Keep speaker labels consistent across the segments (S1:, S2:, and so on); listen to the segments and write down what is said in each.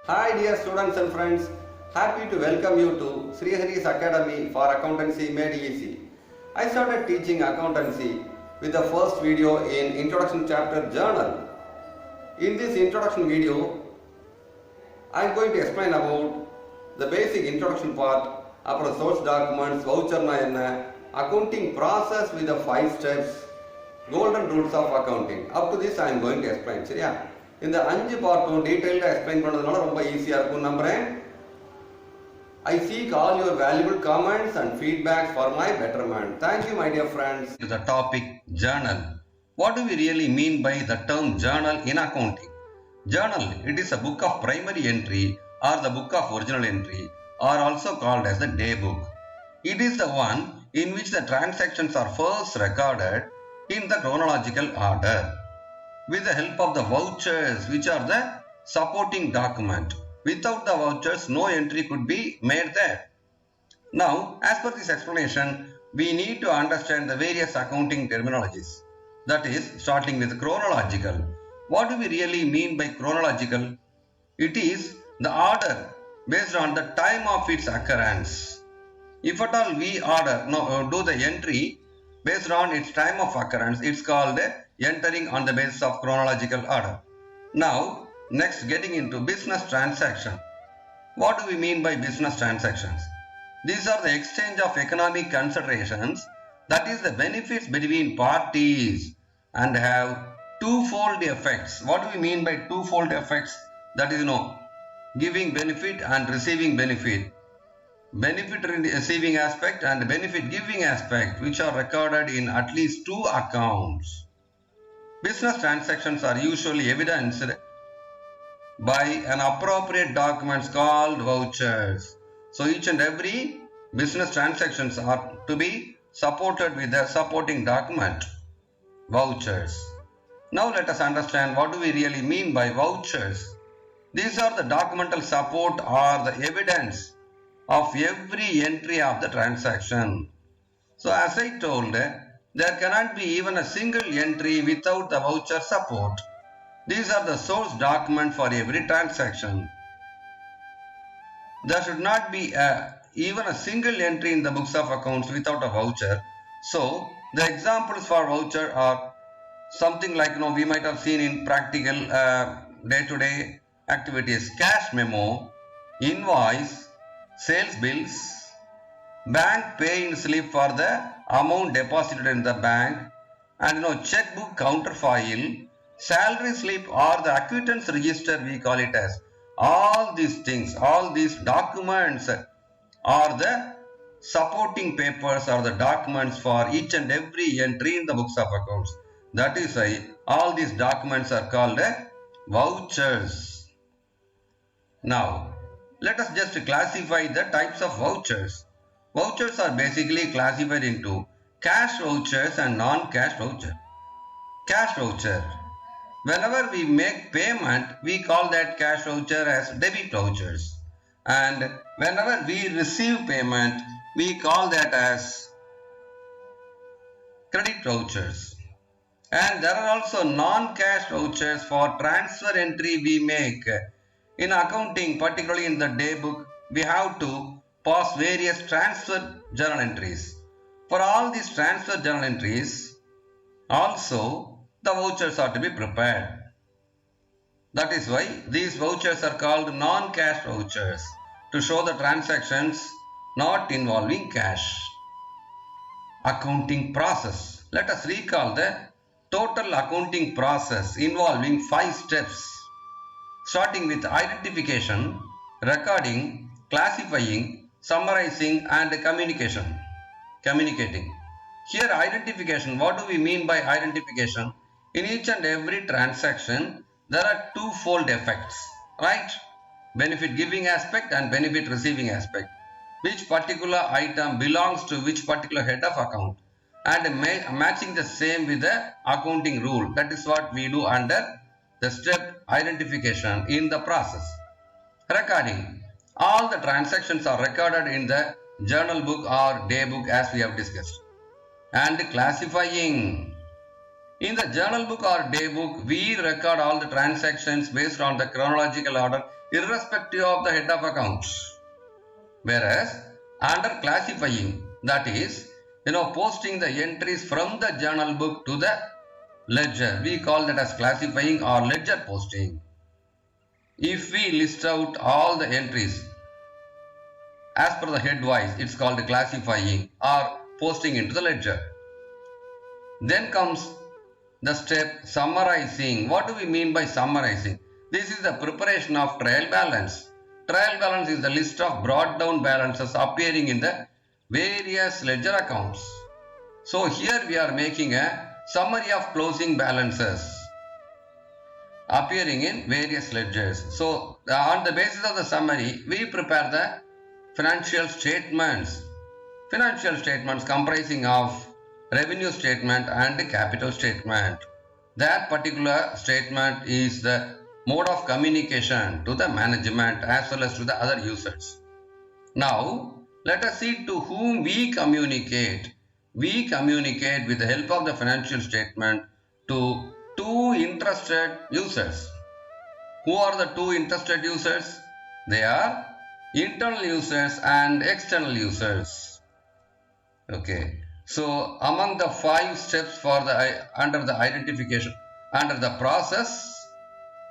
S1: Hi dear students and friends, happy to welcome you to Sri Hari's Academy for Accountancy Made Easy. I started teaching accountancy with the first video in Introduction Chapter Journal. In this introduction video, I am going to explain about the basic introduction part, அப்புறம் source documents, voucher என்ன, accounting process with the 5 steps, golden rules of accounting. Up to this I am going to explain. சரியா? இந்த 5 பார்ட்டும் டீடைல்டாக explain பண்ணதுனால ரொம்ப ஈஸியாக இருக்கும் நம்புறேன். I seek all your valuable comments and feedbacks for my betterment. Thank you, my dear friends.
S2: To the topic journal. What do we really mean by the term journal in accounting? Journal, it is a book of primary entry or the book of original entry, or also called as the day book. It is the one in which the transactions are first recorded in the chronological order with the help of the vouchers, which are the supporting document. Without the vouchers, no entry could be made there. Now, as per this explanation, we need to understand the various accounting terminologies. That is, starting with chronological. What do we really mean by chronological? It is the order based on the time of its occurrence. If at all we do the entry based on its time of occurrence, it's called entering on the basis of chronological order. Now, next getting into business transaction. What do we mean by business transactions? These are the exchange of economic considerations, that is the benefits between parties, and have twofold effects. What do we mean by twofold effects? That is, giving benefit and receiving benefit. Benefit receiving aspect and benefit giving aspect, which are recorded in at least 2 accounts. Business transactions are usually evidenced by an appropriate documents called vouchers. So each and every business transactions are to be supported with a supporting document, vouchers. Now let us understand what do we really mean by vouchers. These are the documental support or the evidence of every entry of the transaction. So as I told, there cannot be even a single entry without the voucher support. These are the source document for every transaction. There should not be even a single entry in the books of accounts without a voucher. So the examples for voucher are something like we might have seen in practical day-to-day activities: cash memo, invoice, sales bills, bank pay-in slip for the amount deposited in the bank, and checkbook counterfoil, salary slip, or the acquittance register, we call it as. All these things, all these documents are the supporting papers or the documents for each and every entry in the books of accounts. That is why all these documents are called vouchers. Now, let us just classify the types of vouchers. Vouchers are basically classified into cash vouchers and non-cash voucher. Cash voucher. Whenever we make payment, we call that cash voucher as debit vouchers. And whenever we receive payment, we call that as credit vouchers. And there are also non-cash vouchers for transfer entry we make. In accounting, particularly in the day book, we have to pass various transfer journal entries. For all these transfer journal entries, also the vouchers are to be prepared. That is why these vouchers are called non-cash vouchers, to show the transactions not involving cash. Accounting process. Let us recall the total accounting process involving 5 steps, starting with identification, recording, classifying, summarizing, and communicating. Here, identification. What do we mean by identification? In each and every transaction, there are twofold effects, right? Benefit giving aspect and benefit receiving aspect. Which particular item belongs to which particular head of account, and matching the same with the accounting rule. That is what we do under the step identification in the process. Recording. All the transactions are recorded in the journal book or day book, as we have discussed. And classifying. In the journal book or day book, we record all the transactions based on the chronological order irrespective of the head of accounts. Whereas under classifying, that is, posting the entries from the journal book to the ledger, we call that as classifying or ledger posting. If we list out all the entries as per the head wise, it's called classifying or posting into the ledger. Then comes the step summarizing. What do we mean by summarizing? This is the preparation of trial balance. Trial balance is the list of brought down balances appearing in the various ledger accounts. So here we are making a summary of closing balances appearing in various ledgers. So on the basis of the summary, we prepare the financial statements. Financial statements comprising of revenue statement and capital statement. That particular statement is the mode of communication to the management as well as to the other users. Now, let us see to whom we communicate. We communicate with the help of the financial statement to two interested users. Who are the two interested users? They are internal users and external users. Okay. So among the 5 steps for under the identification, under the process,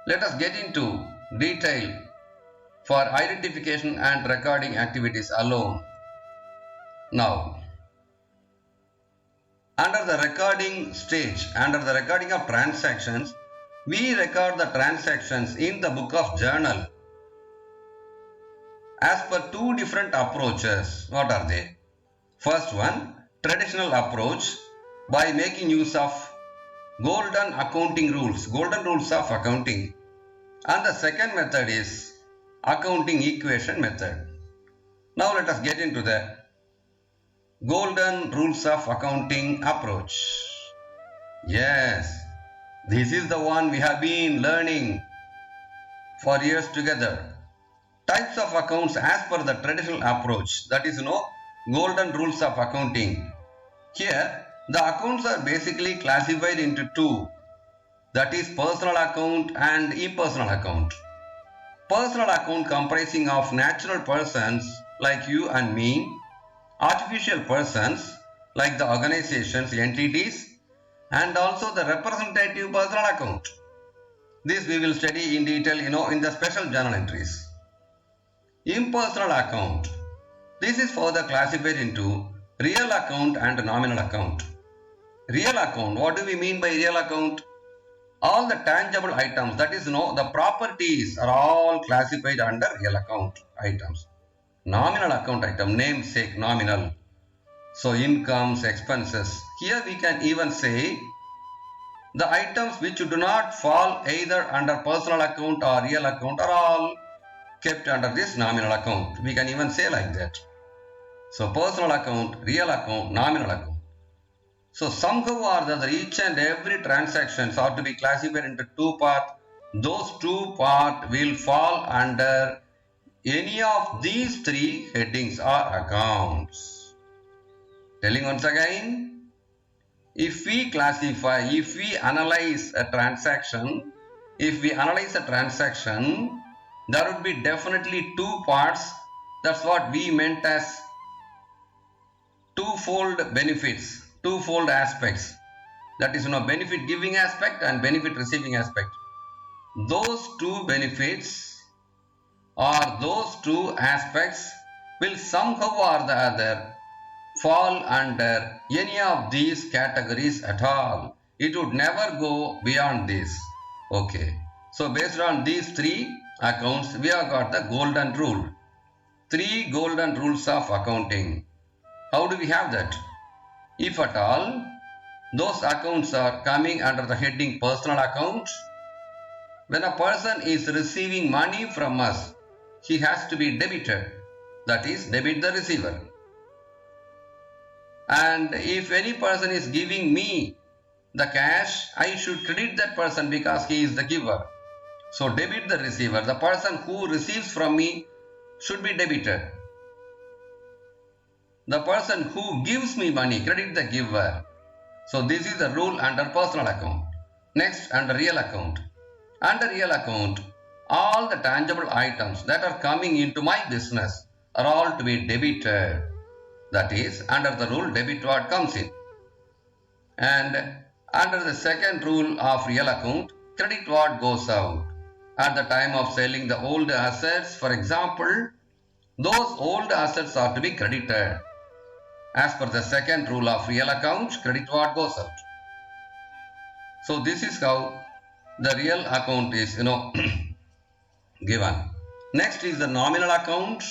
S2: let us get into detail for identification and recording activities alone. Now, under the recording stage, under the recording of transactions, we record the transactions in the book of journal as per 2 different approaches. What are they? First one, traditional approach by making use of golden accounting rules, golden rules of accounting. And the second method is accounting equation method. Now let us get into the golden rules of accounting approach. Yes, this is the one we have been learning for years together. Types of accounts as per the traditional approach, that is golden rules of accounting. Here, the accounts are basically classified into 2, that is personal account and impersonal account. Personal account comprising of natural persons like you and me, artificial persons like the organizations, entities, and also the representative personal account. This we will study in detail, in the special journal entries. Impersonal account. This is further classified into real account and nominal account. Real account, what do we mean by real account? All the tangible items, that is, the properties are all classified under real account items. Nominal account item, namesake, nominal. So incomes, expenses. Here we can even say the items which do not fall either under personal account or real account are all kept under this nominal account. We can even say like that. So personal account, real account, nominal account. So somehow or the other, each and every transactions are to be classified into 2 parts. Those 2 parts will fall under any of these 3 headings or accounts. Telling once again, if we classify, if we analyze a transaction, there would be definitely 2 parts. That's what we meant as twofold benefits, twofold aspects. That is, benefit giving aspect and benefit receiving aspect. Those 2 benefits or those 2 aspects will somehow or the other fall under any of these categories at all. It would never go beyond this. Okay. So based on these 3 accounts, we have got the golden rule. 3 golden rules of accounting. How do we have that? If at all those accounts are coming under the heading personal accounts, when a person is receiving money from us, he has to be debited. That is, debit the receiver. And if any person is giving me the cash, I should credit that person because he is the giver. So debit the receiver. The person who receives from me should be debited. The person who gives me money, credit the giver. So this is the rule under personal account. Next, under real account. Under real account, all the tangible items that are coming into my business are all to be debited. That is, under the rule, debit what comes in. And under the second rule of real account, credit what goes out. At the time of selling the old assets, for example, those old assets are to be credited. As per the second rule of real account, credit what goes out. So this is how the real account is, given. Next is the nominal account.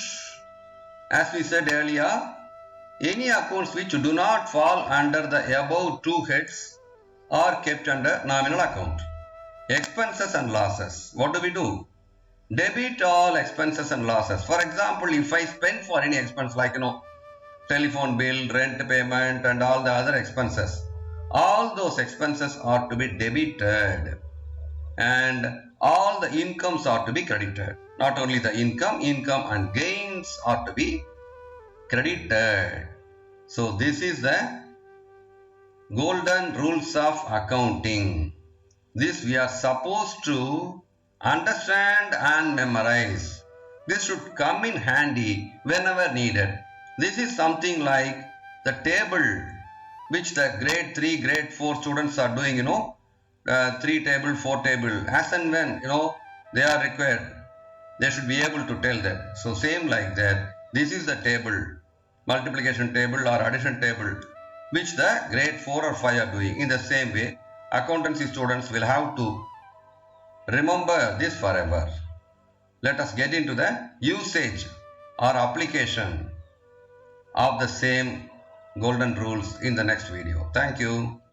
S2: As we said earlier, any accounts which do not fall under the above two heads are kept under nominal account. Expenses and losses. What do we do? Debit all expenses and losses. For example, if I spend for any expense like telephone bill, rent payment and all the other expenses, all those expenses are to be debited and all the incomes are to be credited. Not only the income and gains are to be credited. So this is the golden rules of accounting. This we are supposed to understand and memorize. This should come in handy whenever needed. This is something like the table which the grade 3, grade 4 students are doing, 3 table, 4 table. As and when, they are required, they should be able to tell that. So same like that, this is the table, multiplication table or addition table, which the grade 4 or 5 are doing. In the same way, accountancy students will have to remember this forever. Let us get into the usage or application of the same golden rules in the next video. Thank you.